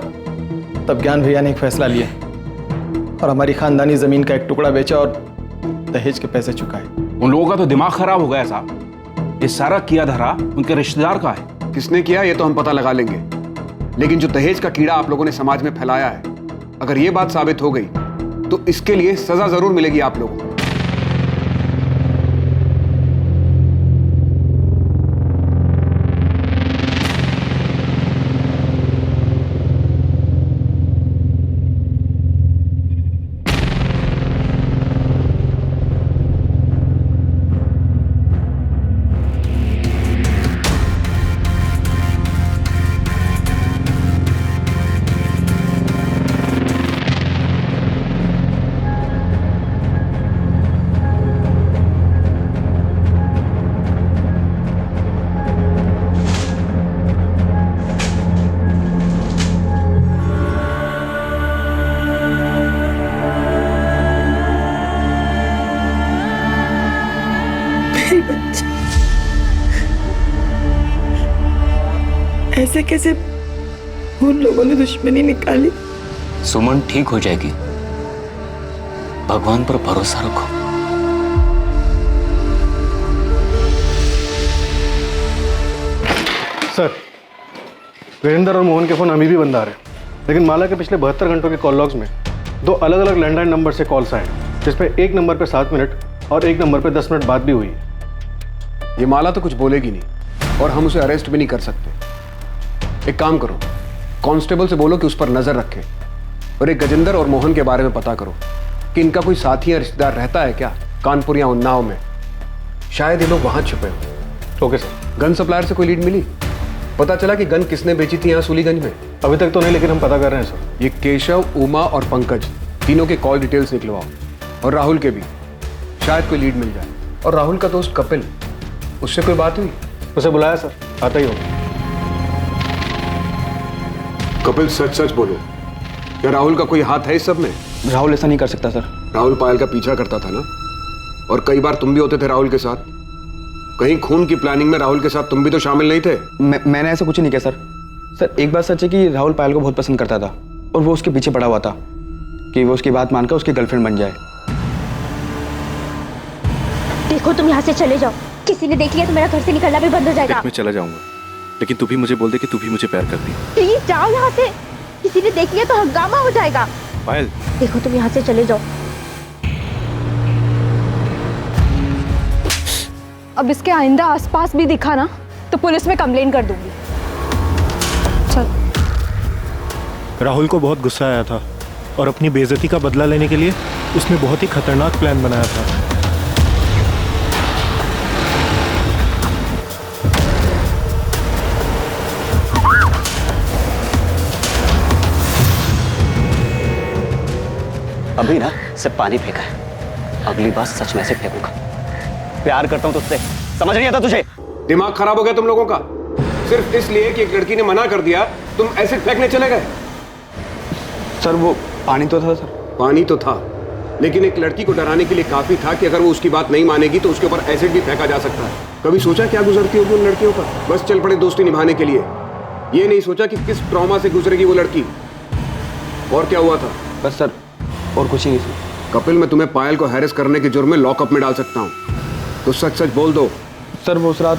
Speaker 8: तब ज्ञान भैया ने एक फैसला लिया और हमारी खानदानी जमीन का एक टुकड़ा बेचा और दहेज के पैसे चुकाए।
Speaker 10: उन लोगों का तो दिमाग खराब हो गया साहब। ये सारा किया धरा उनके रिश्तेदार का है।
Speaker 7: किसने किया ये तो हम पता लगा लेंगे, लेकिन जो दहेज का कीड़ा आप लोगों ने समाज में फैलाया है, अगर ये बात साबित हो गई तो इसके लिए सजा जरूर मिलेगी आप लोगों को।
Speaker 9: ऐसे कैसे उन लोगों ने दुश्मनी निकाली?
Speaker 1: सुमन ठीक हो जाएगी, भगवान पर भरोसा रखो।
Speaker 11: सर, वीरेंद्र और मोहन के फोन अभी भी बंद आ रहे हैं, लेकिन माला के पिछले 72 घंटों के कॉल लॉग्स में 2 अलग अलग लैंडलाइन नंबर से कॉल्स आए, जिसपे एक नंबर पे 7 मिनट और एक नंबर पे 10 मिनट बात भी हुई है।
Speaker 7: ये माला तो कुछ बोलेगी नहीं और हम उसे अरेस्ट भी नहीं कर सकते। एक काम करो, कांस्टेबल से बोलो कि उस पर नजर रखे, और एक गजेंद्र और मोहन के बारे में पता करो कि इनका कोई साथी या रिश्तेदार रहता है क्या कानपुर या उन्नाव में। शायद ये लोग वहां छुपे हो।
Speaker 11: Okay sir.
Speaker 7: गन सप्लायर से कोई लीड मिली? पता चला कि गन किसने बेची थी यहाँ सूलीगंज में?
Speaker 11: अभी तक तो नहीं, लेकिन हम पता कर रहे हैं सर।
Speaker 7: ये केशव, उमा और पंकज तीनों के कॉल डिटेल्स निकलवाओ, और राहुल के भी, शायद कोई लीड मिल जाए। और राहुल का दोस्त कपिल, उससे कोई बात हुई?
Speaker 11: उसे बुलाया सर, आता ही होगा।
Speaker 7: कपिल सच सच बोलो, क्या राहुल का कोई हाथ है इस सब में?
Speaker 8: राहुल ऐसा नहीं कर सकता सर।
Speaker 7: राहुल पायल का पीछा करता था ना, और कई बार तुम भी होते थे राहुल के साथ। कहीं खून की प्लानिंग में राहुल के साथ तुम भी तो शामिल नहीं थे?
Speaker 8: मैंने ऐसा कुछ नहीं किया सर। सर, एक बात सच है कि राहुल पायल को बहुत पसंद करता था, और वो उसके पीछे पड़ा हुआ था कि वो उसकी बात मानकर उसकी गर्लफ्रेंड बन जाए।
Speaker 4: देखो, तुम यहाँ से चले जाओ। किसी ने देख लिया तो मेरा घर से निकलना भी बंद हो जाएगा।
Speaker 16: मैं चला जाऊंगा, लेकिन तू भी मुझे बोल दे कि तू भी मुझे प्यार करती है।
Speaker 4: प्लीज जाओ यहाँ से, किसी ने देख लिया तो हंगामा हो जाएगा।
Speaker 16: पायल,
Speaker 4: देखो, तुम यहाँ से चले जाओ।
Speaker 6: अब इसके आइंदा आसपास भी दिखा ना तो पुलिस में कंप्लेन कर दूंगी।
Speaker 17: राहुल को बहुत गुस्सा आया था और अपनी बेइज्जती का बदला लेने के लिए उसने बहुत ही खतरनाक प्लान बनाया था।
Speaker 18: अभी ना सिर्फ पानी फेंका है, अगली बार सच में से फेंकूंगा। प्यार करता हूं तुझसे, समझ नहीं आता तुझे?
Speaker 7: दिमाग खराब हो गया तुम लोगों का? सिर्फ इसलिए कि एक लड़की ने मना कर दिया तुम एसिड फेंकने चले गए?
Speaker 3: सर वो पानी तो था सर।
Speaker 7: पानी तो था, लेकिन एक लड़की को डराने के लिए काफी था कि अगर वो उसकी बात नहीं मानेगी तो उसके ऊपर एसिड भी फेंका जा सकता है। कभी सोचा क्या गुजरती होगी उन लड़कियों पर? बस चल पड़े दोस्ती निभाने के लिए। ये नहीं सोचा कि किस ट्रॉमा से गुजरेगी वो लड़की। और क्या हुआ था?
Speaker 3: बस सर और कुछ ही नहीं सर।
Speaker 7: कपिल, मैं तुम्हें पायल को हैरेस करने के जुर्म में लॉकअप में डाल सकता हूँ, तो सच सच बोल दो।
Speaker 3: सर वो उस रात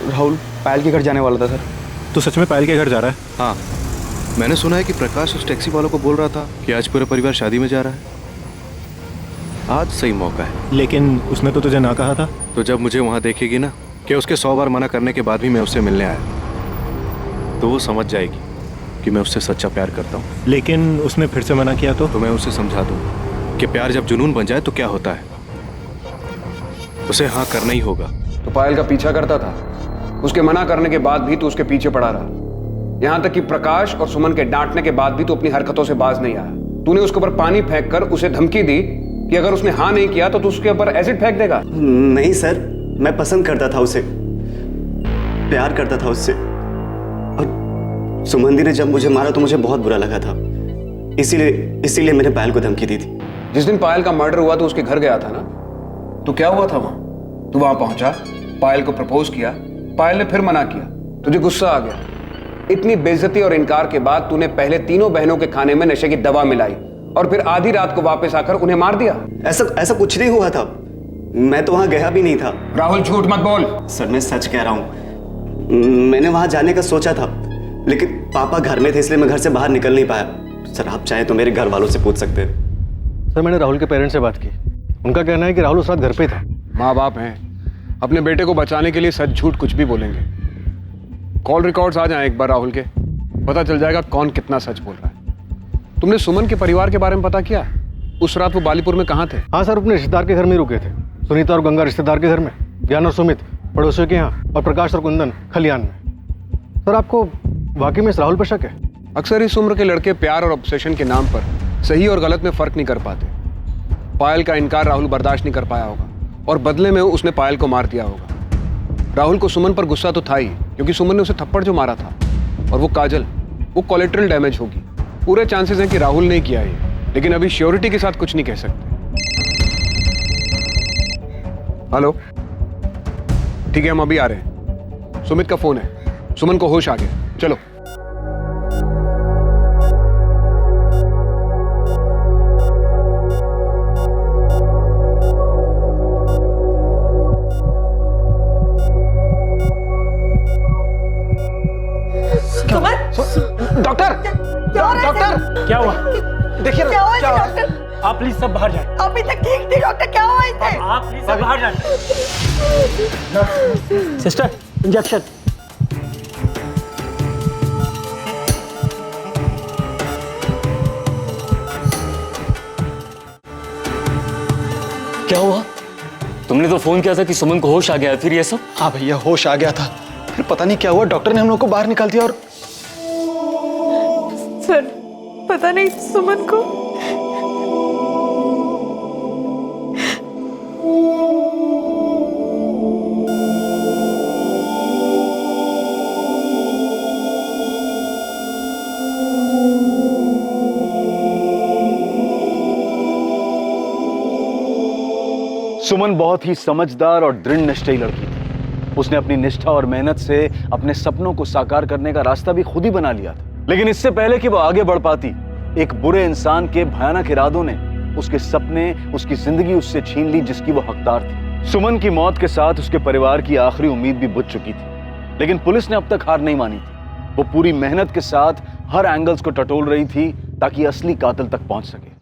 Speaker 3: राहुल पायल के घर जाने वाला था सर।
Speaker 17: तो सच में पायल के घर जा रहा है?
Speaker 16: हाँ, मैंने सुना है कि प्रकाश उस टैक्सी वालों को बोल रहा था कि आज पूरा परिवार शादी में जा रहा है। आज सही मौका है।
Speaker 17: लेकिन उसने तो तुझे ना कहा था।
Speaker 16: तो जब मुझे वहाँ देखेगी ना कि उसके 100 बार मना करने के बाद भी मैं उससे मिलने आया, तो वो समझ जाएगी कि मैं उससे सच्चा प्यार करता हूँ।
Speaker 17: लेकिन उसने फिर से मना किया तो
Speaker 16: मैं उसे समझा दूँ कि प्यार जब जुनून बन जाए तो क्या होता है, उसे हाँ करना ही होगा।
Speaker 7: तो पायल का पीछा करता था, उसके मना करने के बाद भी तू उसके पीछे पड़ा रहा, यहां तक कि प्रकाश और सुमन के डांटने के बाद भी तू अपनी हरकतों से बाज नहीं आया। तूने उसके ऊपर पानी फेंक कर उसे धमकी दी कि अगर उसने हाँ नहीं किया तो तू उसके ऊपर एसिड फेंक देगा।
Speaker 18: नहीं सर, मैं पसंद करता था उसे, प्यार करता था उससे, और सुमन दी ने जब मुझे मारा तो मुझे बहुत बुरा लगा था, इसीलिए मैंने पायल को धमकी दी थी।
Speaker 7: जिस दिन पायल का मर्डर हुआ तो उसके घर गया था ना, तो क्या हुआ था वहां? तू वहां पहुंचा, पायल को प्रपोज किया, पायल ने फिर मना किया, तुझे गुस्सा आ गया। इतनी बेइज्जती और इनकार के बाद तूने पहले तीनों बहनों के खाने में नशे की दवा मिलाई और फिर आधी रात को वापस आकर उन्हें मार दिया।
Speaker 18: ऐसा कुछ नहीं हुआ था, मैं तो वहां गया भी नहीं था।
Speaker 7: राहुल झूठ मत बोल।
Speaker 18: सर मैं सच कह रहा हूं, मैंने वहां जाने का सोचा था, लेकिन पापा घर में थे इसलिए मैं घर से बाहर निकल नहीं पाया। सर आप चाहे तो मेरे घर वालों से पूछ सकते हैं।
Speaker 11: सर मैंने राहुल के पेरेंट्स से बात की, उनका कहना है कि राहुल उस रात घर पे था।
Speaker 7: माँ बाप हैं, अपने बेटे को बचाने के लिए सच झूठ कुछ भी बोलेंगे। कॉल रिकॉर्ड्स आ जाएं एक बार राहुल के, पता चल जाएगा कौन कितना सच बोल रहा है। तुमने सुमन के परिवार के बारे में पता किया? उस रात वो बालीपुर में कहाँ थे?
Speaker 11: हाँ सर, अपने रिश्तेदार के घर में रुके थे। सुनीता और गंगा रिश्तेदार के घर में, ज्ञान और सुमित पड़ोसियों के यहाँ, और प्रकाश और कुंदन खलियान में। सर आपको वाकई में इस राहुल पर शक है?
Speaker 7: अक्सर इस उम्र के लड़के प्यार और ऑब्सेशन के नाम पर सही और गलत में फर्क नहीं कर पाते। पायल का इनकार राहुल बर्दाश्त नहीं कर पाया होगा और बदले में उसने पायल को मार दिया होगा। राहुल को सुमन पर गुस्सा तो था ही, क्योंकि सुमन ने उसे थप्पड़ जो मारा था, और वो काजल, वो कोलेट्रल डैमेज होगी। पूरे चांसेस हैं कि राहुल ने किया ये, लेकिन अभी श्योरिटी के साथ कुछ नहीं कह सकते। हेलो, ठीक है हम अभी आ रहे हैं। सुमित का फोन है, सुमन को होश आ गया, चलो।
Speaker 8: डॉक्टर, डॉक्टर
Speaker 14: क्या हुआ?
Speaker 8: देखिए
Speaker 9: क्या हुआ
Speaker 8: क्या
Speaker 9: डॉक्टर?
Speaker 14: आप प्लीज सब बाहर जाएं।
Speaker 9: अभी तक ठीक थी डॉक्टर, क्या हुआ इसे?
Speaker 14: आप प्लीज सब बाहर जाएं। Sister injection.
Speaker 1: क्या हुआ? तुमने तो फोन किया था कि सुमन को होश आ गया, फिर ये सब?
Speaker 8: हाँ भैया होश आ गया था, फिर पता नहीं क्या हुआ, डॉक्टर ने हम लोग को बाहर निकाल दिया। और
Speaker 6: सर पता नहीं सुमन को
Speaker 3: सुमन बहुत ही समझदार और दृढ़ निश्चयी लड़की थी। उसने अपनी निष्ठा और मेहनत से अपने सपनों को साकार करने का रास्ता भी खुद ही बना लिया था। लेकिन इससे पहले कि वो आगे बढ़ पाती, एक बुरे इंसान के भयानक इरादों ने उसके सपने, उसकी जिंदगी उससे छीन ली जिसकी वो हकदार थी। सुमन की मौत के साथ उसके परिवार की आखिरी उम्मीद भी बुझ चुकी थी, लेकिन पुलिस ने अब तक हार नहीं मानी थी। वो पूरी मेहनत के साथ हर एंगल्स को टटोल रही थी ताकि असली कातिल तक पहुंच सके।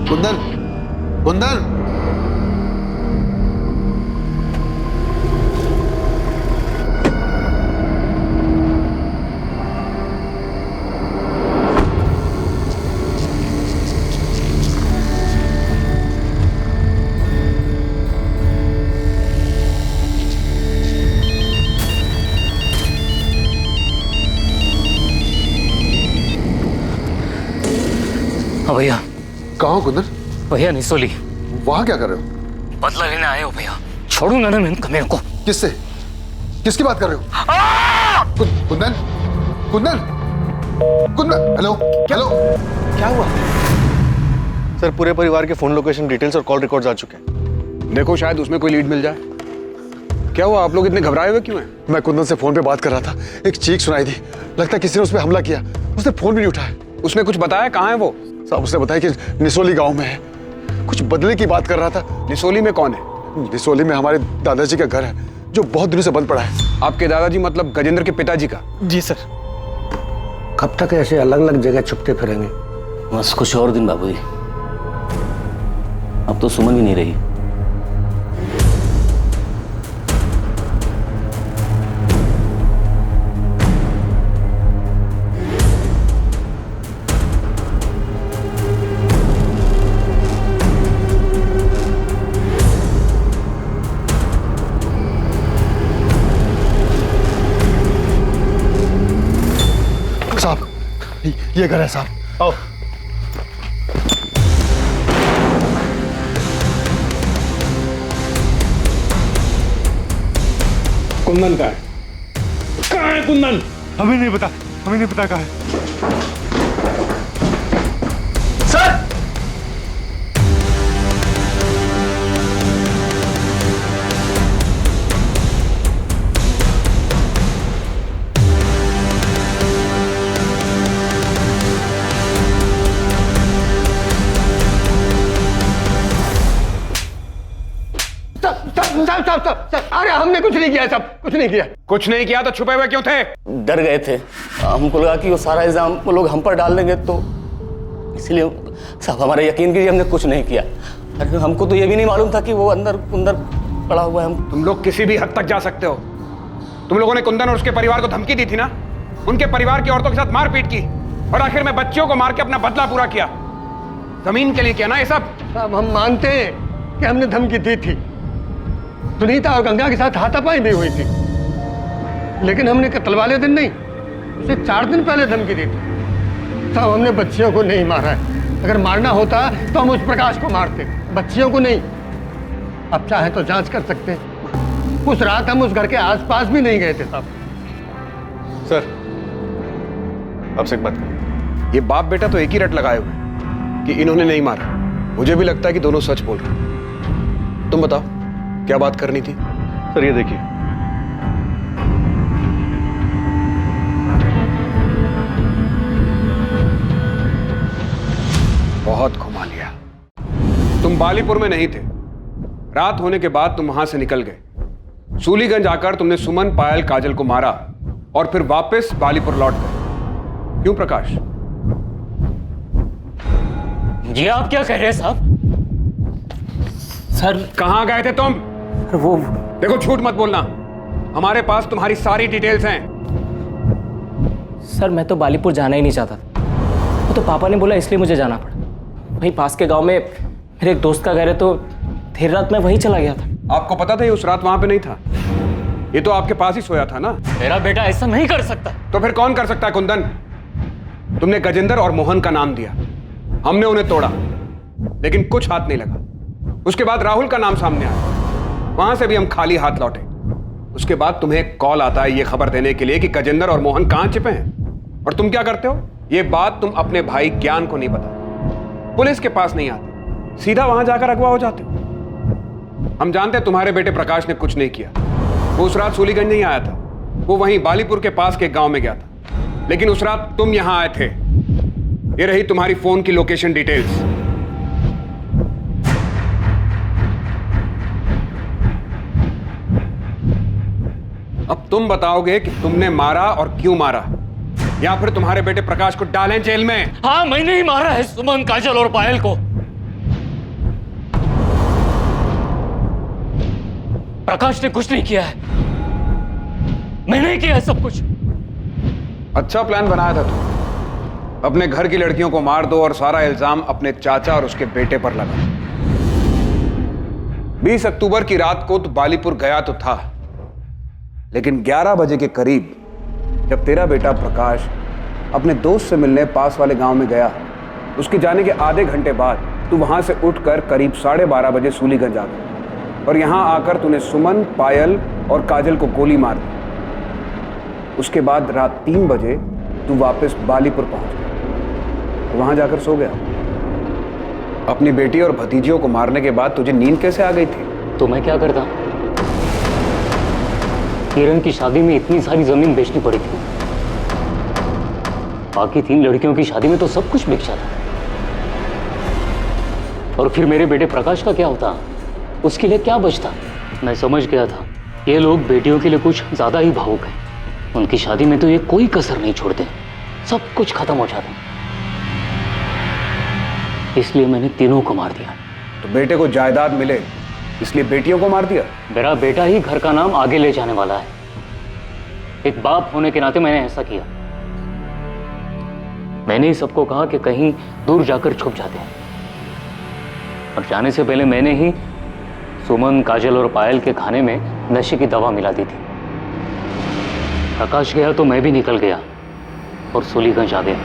Speaker 12: कुंदन, कुंदन।
Speaker 1: हाँ भैया।
Speaker 12: कहाँ हो कुंदन?
Speaker 1: भैया निसोली।
Speaker 12: वहां क्या कर रहे हो?
Speaker 1: बदला लेने आए हो भैया। छोड़ूंगा ना मैं मेरे को।
Speaker 12: किससे? किसकी बात कर रहे हो? कुंदन, कुंदन, कुंदन। Hello, hello.
Speaker 11: क्या हुआ? सर पूरे परिवार के फोन लोकेशन डिटेल्स और कॉल रिकॉर्ड्स आ चुके हैं।
Speaker 7: देखो शायद उसमें कोई लीड मिल जाए। क्या हुआ, आप लोग इतने घबराए हुए क्यों हैं?
Speaker 12: मैं कुंदन से फोन पे बात कर रहा था, एक चीख सुनाई दी। लगता है किसी ने उस पर हमला किया। उसने फोन भी नहीं उठाया।
Speaker 7: उसने कुछ बताया? कहाँ है वो?
Speaker 12: साहब उसने बताया कि निसोली गांव में है। कुछ बदले की बात कर रहा था।
Speaker 7: निसोली में कौन है?
Speaker 12: निसोली में हमारे दादाजी का घर है जो बहुत दिनों से बंद पड़ा है।
Speaker 7: आपके दादाजी मतलब गजेंद्र के पिताजी का?
Speaker 8: जी सर।
Speaker 2: कब तक ऐसे अलग अलग जगह छुपते फिरेंगे?
Speaker 19: बस कुछ और दिन बाबूजी। अब तो सुमन भी नहीं रही।
Speaker 12: ये घर है साहब। आओ।
Speaker 11: कुंदन कहाँ है? कहाँ है कुंदन?
Speaker 17: हमें नहीं पता, हमें नहीं पता कहाँ है।
Speaker 11: सर!
Speaker 2: साहब, अरे हमने कुछ नहीं किया साहब, कुछ नहीं किया।
Speaker 7: कुछ नहीं किया तो छुपे हुए क्यों थे?
Speaker 19: डर गए थे। हमको लगा कि वो सारा इल्जाम वो लोग हम पर डाल देंगे, तो इसलिए साहब हमारा यकीन कीजिए हमने कुछ नहीं किया। अरे हमको तो ये भी नहीं मालूम था कि वो अंदर पड़ा हुआ है।
Speaker 7: तुम लोग किसी भी हद तक जा सकते हो। तुम लोगों ने कुंदन और उसके परिवार को धमकी दी थी ना, उनके परिवार की औरतों के साथ मारपीट की और आखिर में बच्चियों को मार के अपना बदला पूरा किया। जमीन के लिए किया ना ये सब?
Speaker 2: साहब हम मानते हैं कि हमने धमकी दी थी। सुनीता और गंगा के साथ हाथापाई भी हुई थी, लेकिन हमने कत्ल वाले दिन नहीं, उसे 4 दिन पहले धमकी दी थी। साहब हमने बच्चियों को नहीं मारा है। अगर मारना होता तो हम उस प्रकाश को मारते, बच्चियों को नहीं। अब चाहे तो जांच कर सकते हैं। उस रात हम उस घर के आसपास भी नहीं गए थे साहब।
Speaker 11: सर आपसे एक बात करें।
Speaker 7: ये बाप बेटा तो एक ही रट लगाए हुए कि इन्होंने नहीं मारा। मुझे भी लगता है कि दोनों सच बोल रहे। तुम बताओ क्या बात करनी थी?
Speaker 11: सर ये देखिए,
Speaker 7: बहुत घुमा लिया। तुम बालीपुर में नहीं थे। रात होने के बाद तुम वहां से निकल गए। सूलीगंज आकर तुमने सुमन, पायल, काजल को मारा और फिर वापस बालीपुर लौट गए। क्यों प्रकाश?
Speaker 1: ये आप क्या कह रहे हैं साहब?
Speaker 7: सर कहां गए थे तुम?
Speaker 14: वो
Speaker 7: देखो झूठ मत बोलना, हमारे पास तुम्हारी सारी डिटेल्स हैं।
Speaker 14: सर मैं तो बालीपुर जाना ही नहीं चाहता था। वो तो पापा ने बोला इसलिए मुझे जाना पड़ा। वहीं पास के गांव में मेरे एक दोस्त का घर है, तो देर रात में वहीं चला गया था।
Speaker 7: आपको पता था ये उस रात वहां पे नहीं था? ये तो आपके पास ही सोया था ना?
Speaker 1: मेरा बेटा ऐसा नहीं कर सकता।
Speaker 7: तो फिर कौन कर सकता है कुंदन? तुमने गजेंद्र और मोहन का नाम दिया, हमने उन्हें तोड़ा, लेकिन कुछ हाथ नहीं लगा। उसके बाद राहुल का नाम सामने आया, वहां से भी हम खाली हाथ लौटे। उसके बाद तुम्हें एक कॉल आता है ये खबर देने के लिए कि गजेंद्र और मोहन कहां छिपे हैं। और तुम क्या करते हो? ये बात तुम अपने भाई ज्ञान को नहीं बताते, पुलिस के पास नहीं आते, सीधा वहां जाकर अगवा हो जाते हो। हम जानते हैं तुम्हारे बेटे प्रकाश ने कुछ नहीं किया। वो उस रात सूलीगंज नहीं आया था, वो वहीं बालीपुर के पास के एक गांव में गया था। लेकिन उस रात तुम यहां आए थे। ये रही तुम्हारी फोन की लोकेशन डिटेल्स। अब तुम बताओगे कि तुमने मारा और क्यों मारा, या फिर तुम्हारे बेटे प्रकाश को डालें जेल में?
Speaker 1: हाँ मैंने ही मारा है सुमन, काजल और पायल को। प्रकाश ने कुछ नहीं किया है, मैंने किया है सब कुछ।
Speaker 7: अच्छा प्लान बनाया था तू, अपने घर की लड़कियों को मार दो और सारा इल्जाम अपने चाचा और उसके बेटे पर लगा। 20 अक्टूबर की रात को तो बालीपुर गया तो था, लेकिन 11 बजे के करीब जब तेरा बेटा प्रकाश अपने दोस्त से मिलने पास वाले गांव में गया, उसके जाने के आधे घंटे बाद तू वहां से उठकर करीब 12:30 बजे सूलीगंज आ गया और यहां आकर तूने सुमन, पायल और काजल को गोली मार दी। उसके बाद रात 3 बजे तू वापस बालीपुर पहुंच गया, वहां जाकर सो गया। अपनी बेटी और भतीजियों को मारने के बाद तुझे नींद कैसे आ गई थी?
Speaker 1: तो मैं क्या करता? किरण की शादी में इतनी सारी जमीन बेचनी पड़ी थी, बाकी 3 लड़कियों की शादी में तो सब कुछ बिक जाता। और फिर मेरे बेटे प्रकाश का क्या होता? उसके लिए क्या बचता? मैं समझ गया था ये लोग बेटियों के लिए कुछ ज्यादा ही भावुक हैं। उनकी शादी में तो ये कोई कसर नहीं छोड़ते, सब कुछ खत्म हो जाता। इसलिए मैंने तीनों को मार दिया।
Speaker 7: तो बेटे को जायदाद मिले इसलिए बेटियों को मार दिया?
Speaker 1: मेरा बेटा ही घर का नाम आगे ले जाने वाला है। एक बाप होने के नाते मैंने ऐसा किया। मैंने ही सबको कहा कि कहीं दूर जाकर छुप जाते हैं, और जाने से पहले मैंने ही सुमन, काजल और पायल के खाने में नशे की दवा मिला दी थी। प्रकाश गया तो मैं भी निकल गया और सूलीगंज आ गया।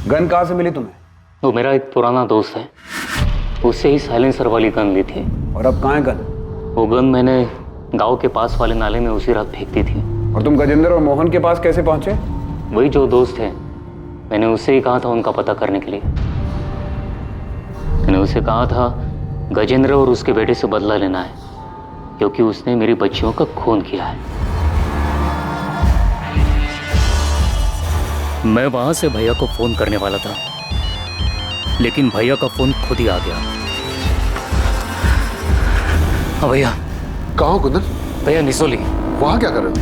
Speaker 7: गन कहां से मिली तुम्हें?
Speaker 1: वो मेरा एक पुराना दोस्त है, उससे ही साइलेंसर वाली गन ली थी।
Speaker 7: और अब कहां है गन?
Speaker 1: वो गन मैंने गांव के पास वाले नाले में उसी रात फेंक दी थी।
Speaker 7: और तुम गजेंद्र और मोहन के पास कैसे पहुंचे?
Speaker 1: वही जो दोस्त है, मैंने उससे ही कहा था उनका पता करने के लिए। मैंने उसे कहा था गजेंद्र और उसके बेटे से बदला लेना है, क्योंकि उसने मेरी बच्चियों का खून किया है। मैं वहां से भैया को फोन करने वाला था, लेकिन भैया का फोन खुद ही आ गया। हाँ भैया।
Speaker 12: कहाँ हो कुंदन?
Speaker 1: भैया निसोली।
Speaker 12: वहां क्या कर रहे हो?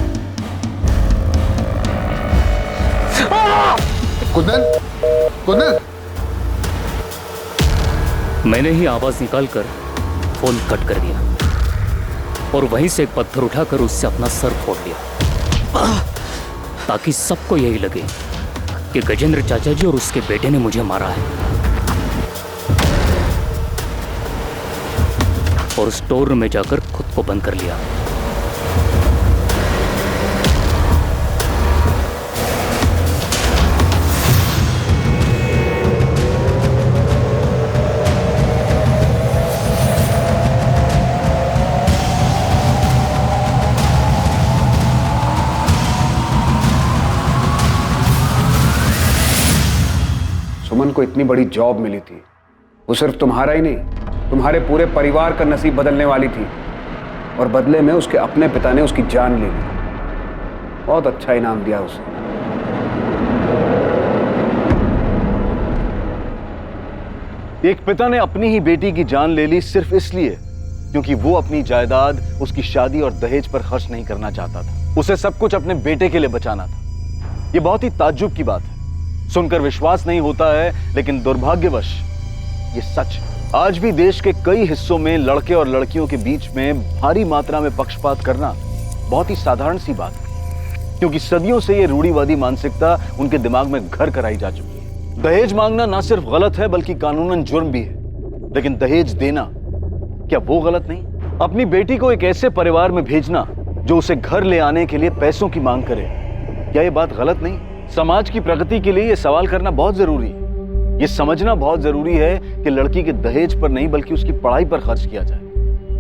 Speaker 12: कुंदन, कुंदन!
Speaker 1: मैंने ही आवाज निकालकर फोन कट कर दिया और वहीं से एक पत्थर उठाकर उससे अपना सर फोड़ लिया, ताकि सबको यही लगे कि गजेंद्र चाचा जी और उसके बेटे ने मुझे मारा है। और स्टोर रूम में जाकर खुद को बंद कर लिया।
Speaker 7: सुमन को इतनी बड़ी जॉब मिली थी, वो सिर्फ तुम्हारा ही नहीं, तुम्हारे पूरे परिवार का नसीब बदलने वाली थी, और बदले में उसके अपने पिता ने उसकी जान ले ली। बहुत अच्छा इनाम दिया उसे।
Speaker 3: एक पिता ने अपनी ही बेटी की जान ले ली सिर्फ इसलिए क्योंकि वो अपनी जायदाद, उसकी शादी और दहेज पर खर्च नहीं करना चाहता था। उसे सब कुछ अपने बेटे के लिए बचाना था। ये बहुत ही ताज्जुब की बात है, सुनकर विश्वास नहीं होता है, लेकिन दुर्भाग्यवश ये सच है। आज भी देश के कई हिस्सों में लड़के और लड़कियों के बीच में भारी मात्रा में पक्षपात करना बहुत ही साधारण सी बात है, क्योंकि सदियों से ये रूढ़िवादी मानसिकता उनके दिमाग में घर कराई जा चुकी है। दहेज मांगना ना सिर्फ गलत है बल्कि कानूनन जुर्म भी है, लेकिन दहेज देना क्या वो गलत नहीं? अपनी बेटी को एक ऐसे परिवार में भेजना जो उसे घर ले आने के लिए पैसों की मांग करे, क्या ये बात गलत नहीं? समाज की प्रगति के लिए ये सवाल करना बहुत जरूरी है। ये समझना बहुत जरूरी है कि लड़की के दहेज पर नहीं बल्कि उसकी पढ़ाई पर खर्च किया जाए,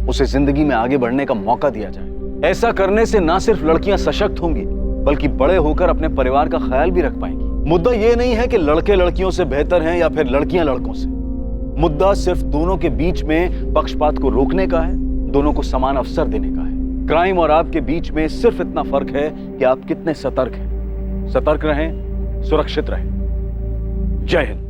Speaker 3: उसे जिंदगी में आगे बढ़ने का मौका दिया जाए। ऐसा करने से ना सिर्फ लड़कियां सशक्त होंगी बल्कि बड़े होकर अपने परिवार का ख्याल भी रख पाएंगी। मुद्दा ये नहीं है कि लड़के लड़कियों से बेहतर हैं या फिर लड़कियां लड़कों से। मुद्दा सिर्फ दोनों के बीच में पक्षपात को रोकने का है, दोनों को समान अवसर देने का है। क्राइम और आपके बीच में सिर्फ इतना फर्क है कि आप कितने सतर्क हैं। सतर्क रहें, सुरक्षित रहें। जय हिंद।